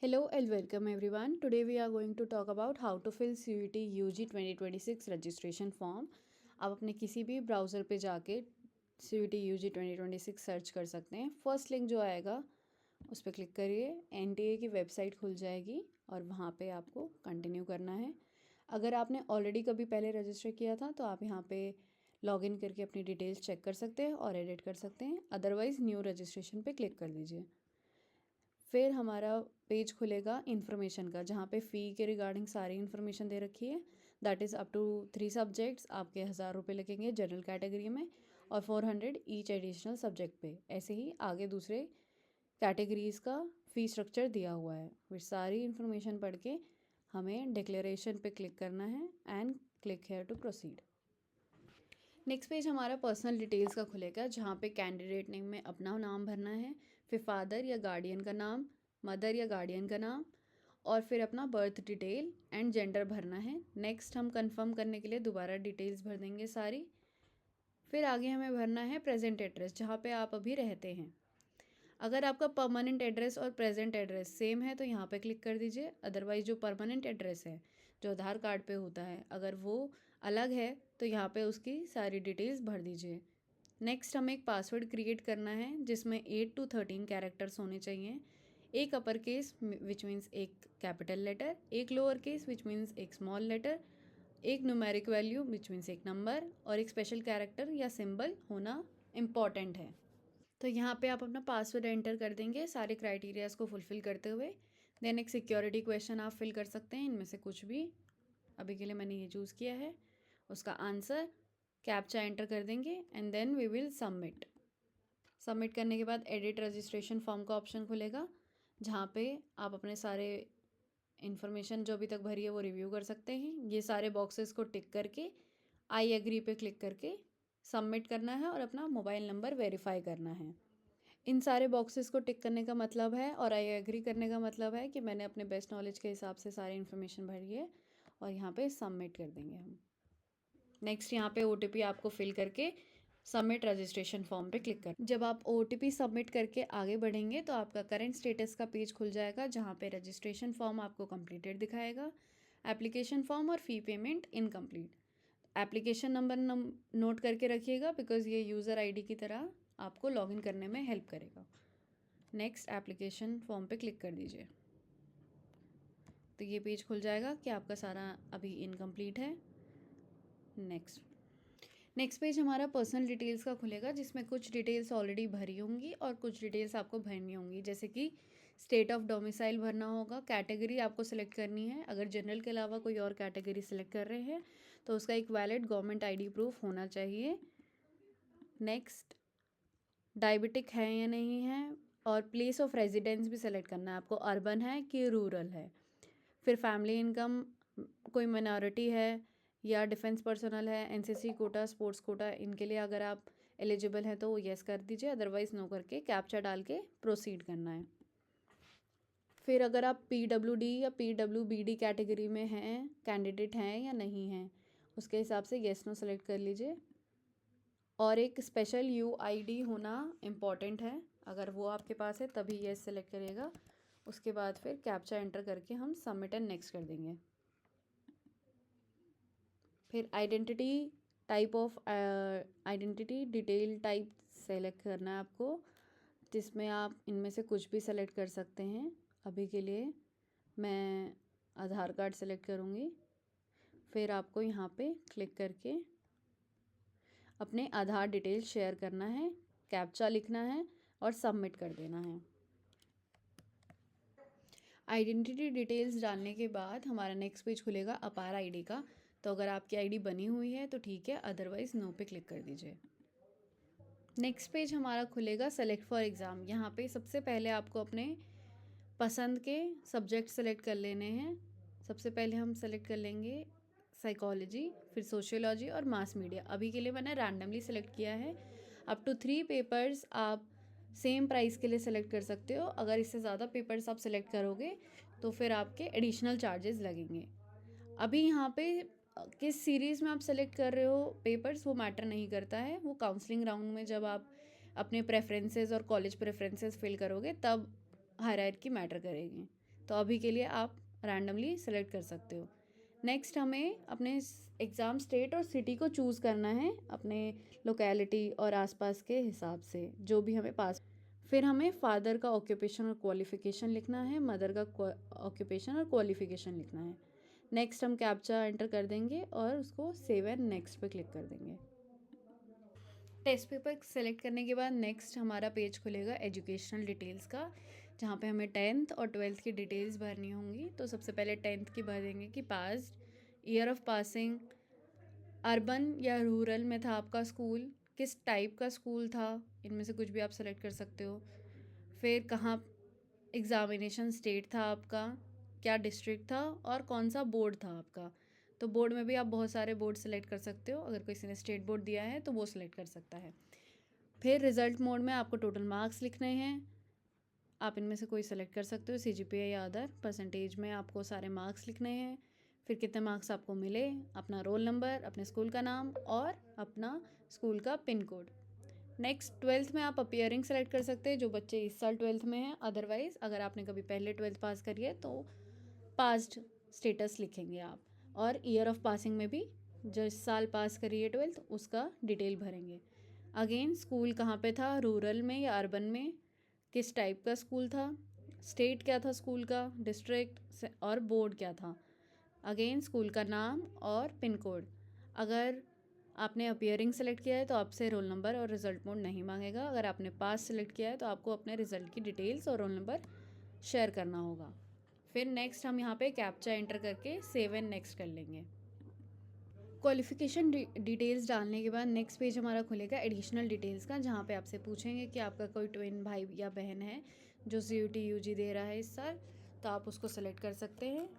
Hello and welcome everyone. Today we are going to talk about how to fill CUET UG 2026 registration form. आप अपने किसी भी browser पे जाके CUET UG 2026 search कर सकते हैं। फर्स्ट लिंक जो आएगा उस पर क्लिक करिए, NTA की वेबसाइट खुल जाएगी और वहाँ पे आपको कंटिन्यू करना है। अगर आपने ऑलरेडी कभी पहले रजिस्टर किया था तो आप यहाँ पे लॉगिन करके अपनी डिटेल्स चेक कर सकते हैं और एडिट कर सकते हैं। अदरवाइज़ न्यू रजिस्ट्रेशन पे क्लिक कर दीजिए। फिर हमारा पेज खुलेगा इन्फॉर्मेशन का, जहाँ पे फ़ी के रिगार्डिंग सारी इन्फॉर्मेशन दे रखी है। That is up to 3 subjects आपके 1000 रुपये लगेंगे जनरल कैटेगरी में और 400 ईच एडिशनल सब्जेक्ट पे। ऐसे ही आगे दूसरे कैटेगरीज़ का फ़ी स्ट्रक्चर दिया हुआ है। फिर सारी इन्फॉर्मेशन पढ़ के हमें डिक्लेरेशन पे क्लिक करना है and click here to proceed. Next page हमारा पर्सनल डिटेल्स का खुलेगा, जहाँ पे कैंडिडेट नेम में अपना नाम भरना है, फिर फादर या गार्डियन का नाम, मदर या गार्डियन का नाम और फिर अपना बर्थ डिटेल एंड जेंडर भरना है। नेक्स्ट हम कंफर्म करने के लिए दोबारा डिटेल्स भर देंगे सारी। फिर आगे हमें भरना है प्रेजेंट एड्रेस, जहाँ पे आप अभी रहते हैं। अगर आपका परमानेंट एड्रेस और प्रेजेंट एड्रेस सेम है तो यहाँ पे क्लिक कर दीजिए। अदरवाइज़ जो परमानेंट एड्रेस है जो आधार कार्ड पे होता है, अगर वो अलग है तो यहाँ पे उसकी सारी डिटेल्स भर दीजिए। नेक्स्ट हमें एक पासवर्ड क्रिएट करना है जिसमें 8 to 13 कैरेक्टर्स होने चाहिए। एक अपर केस विच मीन्स एक कैपिटल लेटर, एक लोअर केस विच मीन्स एक स्मॉल लेटर, एक न्यूमेरिक वैल्यू विच मीन्स एक नंबर और एक स्पेशल कैरेक्टर या सिंबल होना इम्पॉर्टेंट है। तो यहाँ पे आप अपना पासवर्ड एंटर कर देंगे सारे क्राइटेरियाज़ को फुलफ़िल करते हुए। देन एक सिक्योरिटी क्वेश्चन आप फिल कर सकते हैं, इनमें से कुछ भी। अभी के लिए मैंने ये चूज़ किया है। उसका आंसर कैप्चा एंटर कर देंगे and then we will submit. Submit करने के बाद एडिट रजिस्ट्रेशन फॉर्म का ऑप्शन खुलेगा, जहाँ पे आप अपने सारे इन्फॉर्मेशन जो अभी तक भरी है वो रिव्यू कर सकते हैं। ये सारे बॉक्सेस को टिक करके आई एग्री पे क्लिक करके सबमिट करना है और अपना मोबाइल नंबर वेरीफाई करना है। इन सारे बॉक्सेस को टिक करने का मतलब है और आई एग्री करने का मतलब है कि मैंने अपने बेस्ट नॉलेज के हिसाब से सारी इन्फॉर्मेशन भरी है और यहाँ पे सबमिट कर देंगे हम। नेक्स्ट यहाँ पे OTP आपको फिल करके सबमिट रजिस्ट्रेशन फॉर्म पे क्लिक कर। जब आप OTP सबमिट करके आगे बढ़ेंगे तो आपका करंट स्टेटस का पेज खुल जाएगा, जहाँ पे रजिस्ट्रेशन फॉर्म आपको कंप्लीटेड दिखाएगा, एप्लीकेशन फॉर्म और फ़ी payment incomplete. Application number note करके रखिएगा बिकॉज ये यूज़र ID की तरह आपको लॉगिन करने में हेल्प करेगा। नेक्स्ट एप्लीकेशन फॉर्म पे क्लिक कर दीजिए तो ये पेज खुल जाएगा कि आपका सारा अभी इनकम्प्लीट है। नेक्स्ट पेज हमारा पर्सनल डिटेल्स का खुलेगा, जिसमें कुछ डिटेल्स ऑलरेडी भरी होंगी और कुछ डिटेल्स आपको भरनी होंगी, जैसे कि स्टेट ऑफ डोमिसाइल भरना होगा, कैटेगरी आपको सेलेक्ट करनी है। अगर जनरल के अलावा कोई और कैटेगरी सेलेक्ट कर रहे हैं तो उसका एक वैलिड गवर्नमेंट ID प्रूफ होना चाहिए। नेक्स्ट डायबिटिक है या नहीं है और प्लेस ऑफ रेजिडेंस भी सेलेक्ट करना है आपको, अर्बन है कि रूरल है। फिर फैमिली इनकम, कोई माइनॉरिटी है या डिफेंस पर्सनल है, NCC कोटा, स्पोर्ट्स कोटा, इनके लिए अगर आप एलिजिबल हैं तो वो येस कर दीजिए, अदरवाइज़ नो करके कैप्चा डाल के प्रोसीड करना है। फिर अगर आप PWD या PWBD कैटेगरी में हैं, कैंडिडेट हैं या नहीं हैं, उसके हिसाब से येस नो सेलेक्ट कर लीजिए। और एक स्पेशल UID होना इम्पॉर्टेंट है, अगर वो आपके पास है तभी येस सेलेक्ट करिएगा। उसके बाद फिर कैप्चा एंटर करके हम सबमिट एंड नेक्स्ट कर देंगे। फिर आइडेंटिटी डिटेल टाइप सेलेक्ट करना है आपको, जिसमें आप इनमें से कुछ भी सेलेक्ट कर सकते हैं। अभी के लिए मैं आधार कार्ड सेलेक्ट करूँगी। फिर आपको यहाँ पे क्लिक करके अपने आधार डिटेल शेयर करना है, कैप्चा लिखना है और सबमिट कर देना है। आइडेंटिटी डिटेल्स डालने के बाद हमारा नेक्स्ट पेज खुलेगा अपार ID का। तो अगर आपकी ID बनी हुई है तो ठीक है, अदरवाइज़ नो पे क्लिक कर दीजिए। नेक्स्ट पेज हमारा खुलेगा सेलेक्ट फॉर एग्ज़ाम। यहाँ पे सबसे पहले आपको अपने पसंद के सब्जेक्ट सेलेक्ट कर लेने हैं। सबसे पहले हम सेलेक्ट कर लेंगे साइकोलॉजी, फिर सोशियोलॉजी और मास मीडिया। अभी के लिए मैंने रैंडमली सेलेक्ट किया है। अप टू 3 पेपर्स आप सेम प्राइस के लिए सेलेक्ट कर सकते हो। अगर इससे ज़्यादा पेपर्स आप सेलेक्ट करोगे तो फिर आपके एडिशनल चार्जेस लगेंगे। अभी यहाँ पे किस सीरीज़ में आप सेलेक्ट कर रहे हो पेपर्स वो मैटर नहीं करता है, वो काउंसलिंग राउंड में जब आप अपने प्रेफरेंसेस और कॉलेज प्रेफरेंसेस फिल करोगे तब हायरार्की मैटर करेगी। तो अभी के लिए आप रैंडमली सेलेक्ट कर सकते हो। नेक्स्ट हमें अपने एग्ज़ाम स्टेट और सिटी को चूज़ करना है अपने लोकेलिटी और आसपास के हिसाब से जो भी हमें पास। फिर हमें फादर का ऑक्यूपेशन और क्वालिफ़िकेशन लिखना है, मदर का ऑक्यूपेशन और क्वालिफ़िकेशन लिखना है। नेक्स्ट हम कैप्चा एंटर कर देंगे और उसको सेव एंड नेक्स्ट पे क्लिक कर देंगे। टेस्ट पेपर सेलेक्ट करने के बाद नेक्स्ट हमारा पेज खुलेगा एजुकेशनल डिटेल्स का, जहाँ पे हमें 10th और 12th की डिटेल्स भरनी होंगी। तो सबसे पहले 10th की भर देंगे कि passed, year of passing, urban या रूरल में था आपका स्कूल, किस टाइप का स्कूल था, इनमें से कुछ भी आप सेलेक्ट कर सकते हो। फिर कहाँ एग्ज़ामिनेशन स्टेट था आपका, क्या डिस्ट्रिक्ट था और कौन सा बोर्ड था आपका। तो बोर्ड में भी आप बहुत सारे बोर्ड सेलेक्ट कर सकते हो, अगर किसी ने स्टेट बोर्ड दिया है तो वो सेलेक्ट कर सकता है। फिर रिज़ल्ट मोड में आपको टोटल मार्क्स लिखने हैं, आप इनमें से कोई सेलेक्ट कर सकते हो, CGPA या अदर। परसेंटेज में आपको सारे मार्क्स लिखने हैं, फिर कितने मार्क्स आपको मिले, अपना रोल नंबर, अपने स्कूल का नाम और अपना स्कूल का पिन कोड। नेक्स्ट 12th में आप अपियरिंग सेलेक्ट कर सकते हैं जो बच्चे इस साल 12th में हैं। अदरवाइज़ अगर आपने कभी पहले 12th पास करी है तो पास्ड स्टेटस लिखेंगे आप। और ईयर ऑफ पासिंग में भी जो इस साल पास करी है 12th उसका डिटेल भरेंगे। अगेन स्कूल कहाँ पे था, रूरल में या अर्बन में, किस टाइप का स्कूल था, स्टेट क्या था स्कूल का, डिस्ट्रिक्ट और बोर्ड क्या था। अगेन स्कूल का नाम और पिन कोड। अगर आपने अपियरिंग सेलेक्ट किया है तो आपसे रोल नंबर और रिज़ल्ट मोड नहीं मांगेगा। अगर आपने पास सेलेक्ट किया है तो आपको अपने रिज़ल्ट की डिटेल्स और रोल नंबर शेयर करना होगा। फिर नेक्स्ट हम यहाँ पे कैप्चा एंटर करके सेव एंड नेक्स्ट कर लेंगे। क्वालिफ़िकेशन डिटेल्स डालने के बाद नेक्स्ट पेज हमारा खुलेगा एडिशनल डिटेल्स का, जहाँ पे आपसे पूछेंगे कि आपका कोई ट्विन भाई या बहन है जो CUT UG दे रहा है इस साल, तो आप उसको सेलेक्ट कर सकते हैं,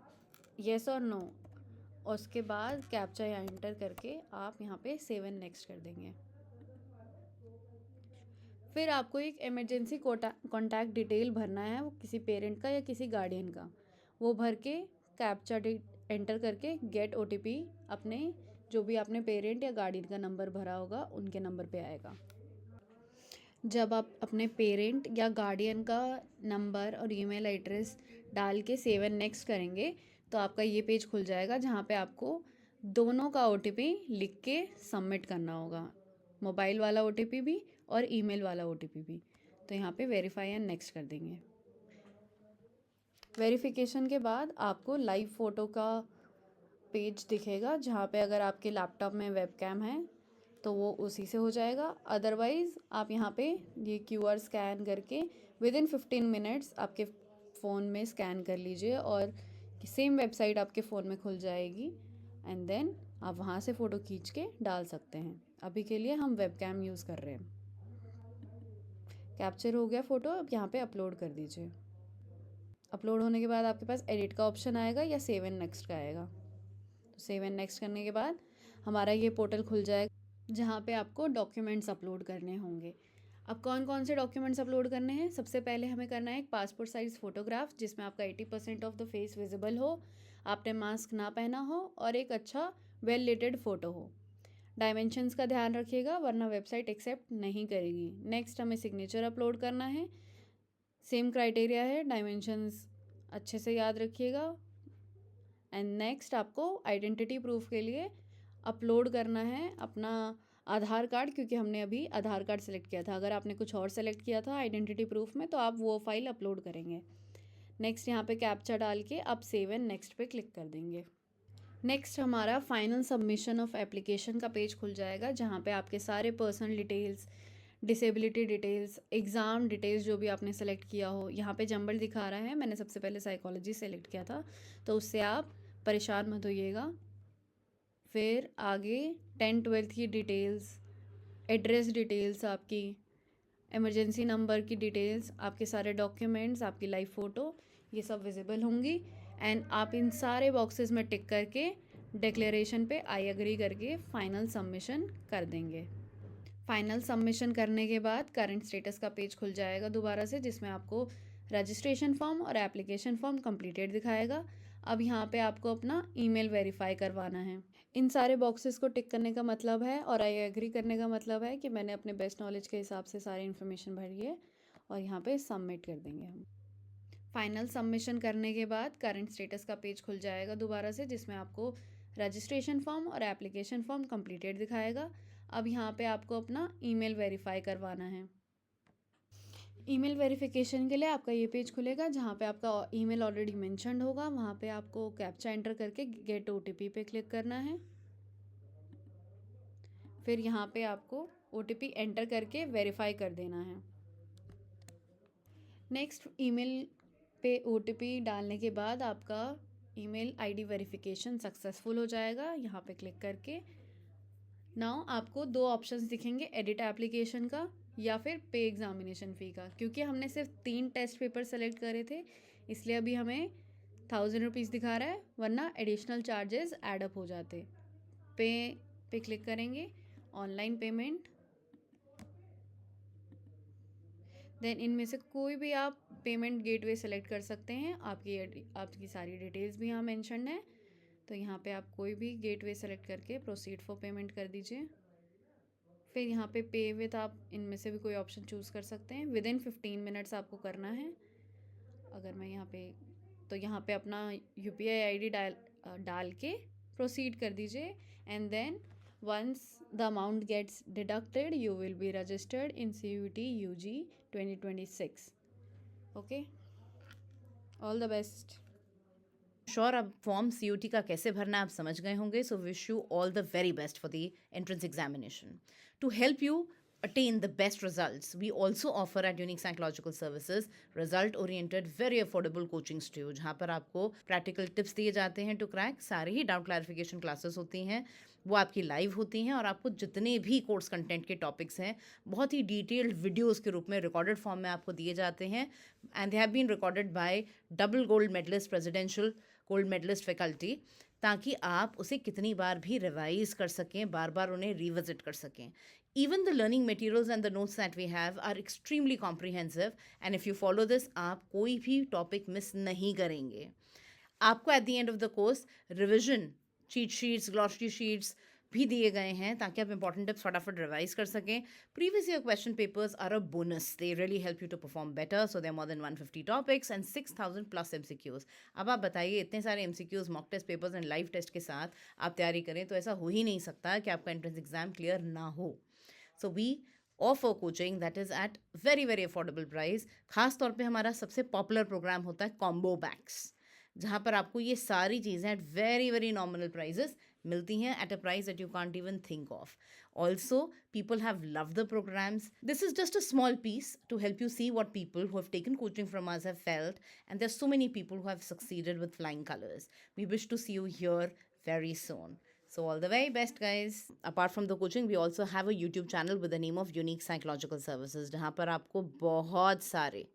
येस और नो। और उसके बाद कैप्चा या एंटर करके आप यहाँ पे सेव एंड नेक्स्ट कर देंगे। फिर आपको एक इमरजेंसी कॉन्टैक्ट डिटेल भरना है, वो किसी पेरेंट का या किसी गार्डियन का। वो भर के कैप्चा एंटर करके गेट OTP अपने जो भी आपने पेरेंट या गार्डियन का नंबर भरा होगा उनके नंबर पे आएगा। जब आप अपने पेरेंट या गार्डियन का नंबर और ईमेल एड्रेस डाल के सेव एंड नेक्स्ट करेंगे तो आपका ये पेज खुल जाएगा, जहाँ पे आपको दोनों का OTP लिख के सबमिट करना होगा, मोबाइल वाला OTP भी और ईमेल वाला OTP भी। तो यहाँ पे वेरीफाई एंड नेक्स्ट कर देंगे। वेरिफिकेशन के बाद आपको लाइव फ़ोटो का पेज दिखेगा, जहाँ पे अगर आपके लैपटॉप में वेबकैम है तो वो उसी से हो जाएगा। अदरवाइज़ आप यहाँ पे ये QR स्कैन करके विदिन 15 मिनट्स आपके फ़ोन में स्कैन कर लीजिए और सेम वेबसाइट आपके फ़ोन में खुल जाएगी एंड देन आप वहाँ से फ़ोटो खींच के डाल सकते हैं। अभी के लिए हम वेबकैम यूज़ कर रहे हैं। कैप्चर हो गया फ़ोटो, अब यहाँ पे अपलोड कर दीजिए। अपलोड होने के बाद आपके पास एडिट का ऑप्शन आएगा या सेव एंड नेक्स्ट का आएगा। तो सेव एंड नेक्स्ट करने के बाद हमारा ये पोर्टल खुल जाएगा, जहाँ पे आपको डॉक्यूमेंट्स अपलोड करने होंगे। अब कौन कौन से डॉक्यूमेंट्स अपलोड करने हैं, सबसे पहले हमें करना है एक पासपोर्ट साइज़ फ़ोटोग्राफ जिसमें आपका 80% ऑफ द फेस विजिबल हो, आपने मास्क ना पहना हो और एक अच्छा वेल लिटेड फ़ोटो हो। डायमेंशंस का ध्यान रखिएगा वरना वेबसाइट एक्सेप्ट नहीं करेगी। नेक्स्ट हमें सिग्नेचर अपलोड करना है, सेम क्राइटेरिया है, डायमेंशंस अच्छे से याद रखिएगा। एंड नेक्स्ट आपको आइडेंटिटी प्रूफ के लिए अपलोड करना है अपना आधार कार्ड, क्योंकि हमने अभी आधार कार्ड सेलेक्ट किया था। अगर आपने कुछ और सेलेक्ट किया था आइडेंटिटी प्रूफ में तो आप वो फाइल अपलोड करेंगे। नेक्स्ट यहाँ पे कैप्चा डाल के आप सेव एंड नेक्स्ट पे क्लिक कर देंगे। नेक्स्ट हमारा फाइनल सबमिशन ऑफ एप्लीकेशन का पेज खुल जाएगा, जहाँ पे आपके सारे personal details, disability details, exam details जो भी आपने सेलेक्ट किया हो, यहाँ पे जंबल दिखा रहा है, मैंने सबसे पहले साइकोलॉजी सेलेक्ट किया था तो उससे आप परेशान मत होइएगा। फिर आगे 10th-12th की डिटेल्स, एड्रेस डिटेल्स आपकी, इमरजेंसी नंबर की डिटेल्स, आपके सारे डॉक्यूमेंट्स, आपकी लाइव फ़ोटो, ये सब विजिबल होंगी। एंड आप इन सारे बॉक्सेस में टिक करके डिक्लेरेशन पे आई एग्री करके फ़ाइनल सबमिशन कर देंगे। फाइनल सबमिशन करने के बाद करंट स्टेटस का पेज खुल जाएगा दोबारा से, जिसमें आपको रजिस्ट्रेशन फॉर्म और एप्लीकेशन फॉर्म कंप्लीटेड दिखाएगा। अब यहाँ पे आपको अपना ईमेल वेरीफाई करवाना है। इन सारे बॉक्सेस को टिक करने का मतलब है और आई एग्री करने का मतलब है कि मैंने अपने बेस्ट नॉलेज के हिसाब से सारी इन्फॉर्मेशन भरी है और यहाँ पे सबमिट कर देंगे हम। फाइनल सबमिशन करने के बाद करंट स्टेटस का पेज खुल जाएगा दोबारा से, जिसमें आपको रजिस्ट्रेशन फॉर्म और एप्लीकेशन फॉर्म कंप्लीटेड दिखाएगा। अब यहाँ पे आपको अपना ईमेल वेरीफाई करवाना है। ईमेल वेरिफिकेशन के लिए आपका ये पेज खुलेगा, जहाँ पे आपका ईमेल ऑलरेडी मेंशन्ड होगा। वहाँ पे आपको कैप्चा एंटर करके गेट ओटीपी पे क्लिक करना है। फिर यहाँ पे आपको ओटीपी एंटर करके वेरीफाई कर देना है। नेक्स्ट, ईमेल पे ओटीपी डालने के बाद आपका ईमेल आईडी वेरिफिकेशन सक्सेसफुल हो जाएगा। यहाँ पे क्लिक करके नाउ आपको दो ऑप्शंस दिखेंगे, एडिट एप्लीकेशन का या फिर पे एग्जामिनेशन फ़ी का। क्योंकि हमने सिर्फ 3 टेस्ट पेपर सेलेक्ट करे थे, इसलिए अभी हमें 1000 रुपीज़ दिखा रहा है, वरना एडिशनल चार्जेस एडअप हो जाते। पे क्लिक करेंगे, ऑनलाइन पेमेंट, देन इनमें से कोई भी आप पेमेंट गेटवे सेलेक्ट कर सकते हैं। आपकी सारी डिटेल्स भी यहाँ मेंशन है, तो यहाँ पे आप कोई भी गेटवे सेलेक्ट करके प्रोसीड फॉर पेमेंट कर दीजिए। फिर यहाँ पे विथ आप इनमें से भी कोई ऑप्शन चूज़ कर सकते हैं। विद इन 15 मिनट्स आपको करना है। अगर मैं यहाँ पे अपना UPI ID डाल के प्रोसीड कर दीजिए, and then once the amount gets deducted you will be registered in CUET UG 2026। Okay, all the best. Sure अब फॉर्म COT का कैसे भरना आप समझ गए होंगे. So wish you all the very best for the entrance examination. To help you attain the best results, we also offer at Unique Psychological Services result oriented very affordable coachings to you, जहाँ पर आपको practical tips दिए जाते हैं to crack. सारे ही doubt clarification classes होती हैं, वो आपकी लाइव होती हैं, और आपको जितने भी कोर्स कंटेंट के टॉपिक्स हैं बहुत ही डिटेल्ड वीडियोस के रूप में रिकॉर्डेड फॉर्म में आपको दिए जाते हैं. And they have been recorded by double gold medalist, presidential gold medalist faculty, ताकि आप उसे कितनी बार भी रिवाइज कर सकें, बार बार उन्हें रिविजिट कर सकें. Even the learning materials and the notes that we have are extremely comprehensive, and if you follow this, आप कोई भी टॉपिक मिस नहीं करेंगे. आपको at the end of the course revision cheat sheets, glossary sheets भी दिए गए हैं, ताकि आप इंपॉर्टेंट टिप्स फटाफट रिवाइज कर सकें. Previous year question papers are a bonus. They really help you to perform better. So there more than 150 topics and 6000 plus MCQs. अब आप बताइए, इतने सारे MCQs, mock test papers and live test के साथ आप तैयारी करें तो ऐसा हो ही नहीं सकता कि आपका एंट्रेंस एग्जाम क्लियर ना हो. So we offer coaching that is at very very affordable price. खास तौर पे हमारा सबसे पॉपुलर प्रोग्राम होता है कॉम्बो बैक्स, जहाँ पर आपको ये सारी चीज़ें at very very nominal prices मिलती हैं, at a price that you can't even think of. Also, people have loved the programs. This is just a small piece to help you see what people who have taken coaching from us have felt, and there's so many people who have succeeded with flying colors. We wish to see you here very soon. So all the very best, guys. Apart from the coaching, we also have a YouTube channel with the name of Unique Psychological Services, जहाँ पर आपको बहुत सारे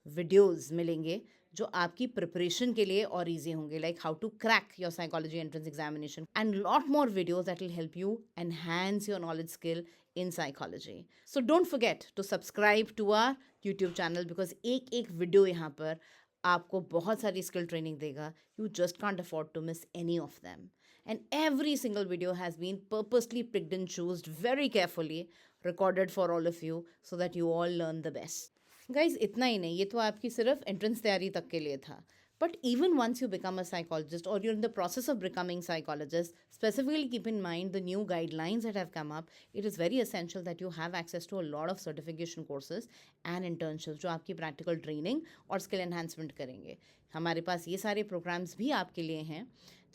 videos मिलेंगे जो आपकी preparation के लिए और ईजी होंगे, like how to crack your psychology entrance examination, and lot more videos that will help you enhance your knowledge skill in psychology. So don't forget to subscribe to our YouTube channel, because एक एक video यहाँ पर आपको बहुत सारी skill training देगा. You just can't afford to miss any of them. And every single video has been purposely picked and chosen very carefully, recorded for all of you, so that you all learn the best. Guys, इतना ही नहीं, ये तो आपकी सिर्फ entrance तैयारी तक के लिए था. But even once you become a psychologist, or you're in the process of becoming psychologist, specifically keep in mind the new guidelines that have come up. It is very essential that you have access to a lot of certification courses and internships जो आपकी practical training और skill enhancement करेंगे. हमारे पास ये सारे programs भी आपके लिए हैं,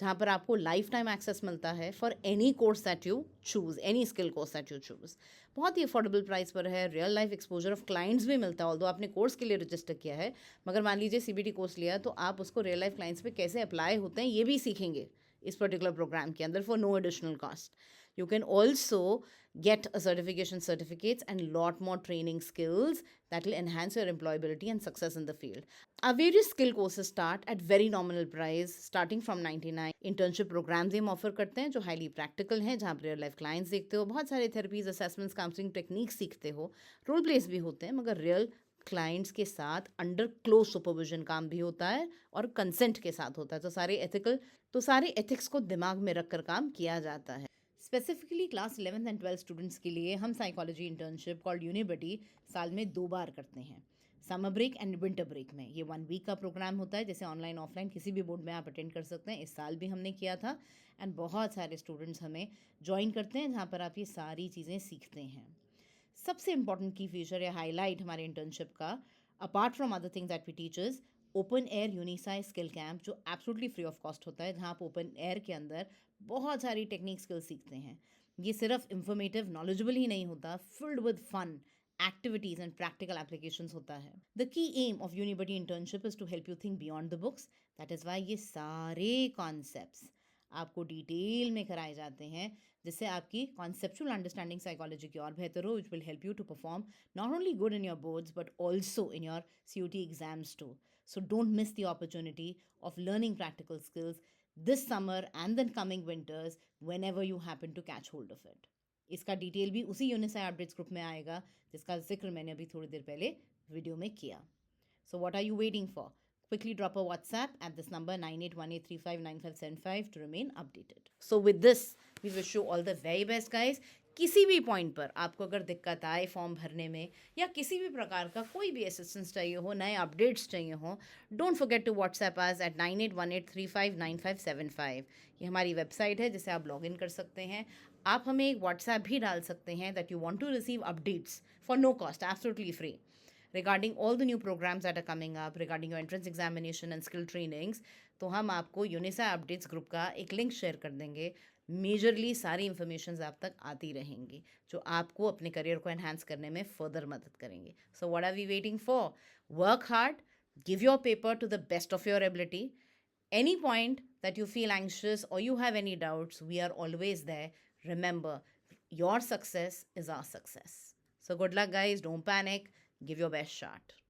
जहाँ पर आपको लाइफ टाइम एक्सेस मिलता है for any course that you choose, any skill course that you choose. बहुत ही अफोर्डेबल प्राइस पर है. Real life exposure of clients भी मिलता है. ऑल्दो आपने कोर्स के लिए रजिस्टर किया है, मगर मान लीजिए CBT कोर्स लिया तो आप उसको रियल लाइफ क्लाइंट्स पे कैसे अप्लाई होते हैं ये भी सीखेंगे इस पर्टिकुलर प्रोग्राम के अंदर for no additional cost. You can also get a certificates and lot more training skills that will enhance your employability and success in the field. Our various skill courses start at very nominal price, starting from 99. Internship programs हम offer करते हैं जो highly practical हैं, जहाँ पर real life clients देखते हो, बहुत सारे थेरेपीज, असेसमेंट्स, काउंसलिंग टेक्निक्स सीखते हो. रोल प्लेस भी होते हैं, मगर रियल क्लाइंट्स के साथ अंडर क्लोज सुपरविजन काम भी होता है और कंसेंट के साथ होता है. तो सारे एथिक्स को दिमाग में रख कर काम किया जाता है. Specifically class 11th and 12th students के लिए हम साइकोलॉजी इंटर्नशिप कॉल्ड यूनिबडी साल में 2 बार करते हैं. Summer break and winter break में। ये 1 वीक का प्रोग्राम होता है, जैसे ऑनलाइन ऑफलाइन किसी भी बोर्ड में आप अटेंड कर सकते हैं। इस साल भी हमने किया था एंड बहुत सारे स्टूडेंट्स हमें ज्वाइन करते हैं, जहाँ पर आप ये सारी चीज़ें सीखते हैं। सबसे इंपॉर्टेंट की फीचर या हाईलाइट हमारे इंटर्नशिप का, apart from other things that we teachers, open air यूनिसाई स्किल कैंप, जो एब्सोल्युटली फ्री ऑफ कॉस्ट होता है, जहाँ आप ओपन एयर के अंदर बहुत सारी टेक्निक स्किल्स सीखते हैं। ये सिर्फ इंफॉर्मेटिव नॉलेजेबल ही नहीं होता, filled with fun activities and practical applications होता है। The key aim of Unibuddy internship is to help you think beyond the books. That is why ये सारे कॉन्सेप्ट्स आपको डिटेल में कराए जाते हैं, जिससे आपकी कॉन्सेप्चुअल अंडरस्टैंडिंग साइकोलॉजी की और बेहतर हो, which will help you to perform not only good in your boards but also in your CUT exams too. So don't miss the opportunity of learning practical skills this summer and then coming winters whenever you happen to catch hold of it. इसका detail भी उसी यूनिसाई updates group में आएगा, जिसका जिक्र मैंने अभी थोड़ी देर पहले वीडियो में किया। So what are you waiting for? Quickly drop a WhatsApp at this number 9818359575 to remain updated. So with this, we wish you all the very best, guys. किसी भी पॉइंट पर आपको अगर दिक्कत आए फॉर्म भरने में या किसी भी प्रकार का कोई भी असिस्टेंस चाहिए हो, नए अपडेट्स चाहिए हो, don't forget to WhatsApp us at 9818359575। ये हमारी वेबसाइट है जिसे आप लॉग इन कर सकते हैं। आप हमें एक व्हाट्सएप भी डाल सकते हैं that you want to receive updates for no cost, absolutely free, regarding all the new programs that are coming up, regarding your entrance examination and skill trainings। तो हम आपको यूनिसाई अपडेट्स ग्रुप का एक लिंक शेयर कर देंगे। Majorly सारी information आप तक आती रहेंगी, जो आपको अपने करियर को एनहांस करने में फर्दर मदद करेंगे। So what are we waiting for? Work hard, give your paper to the best of your ability. Any point that you feel anxious or you have any doubts, we are always there. Remember, your success is our success. So good luck, guys. Don't panic. Give your best shot.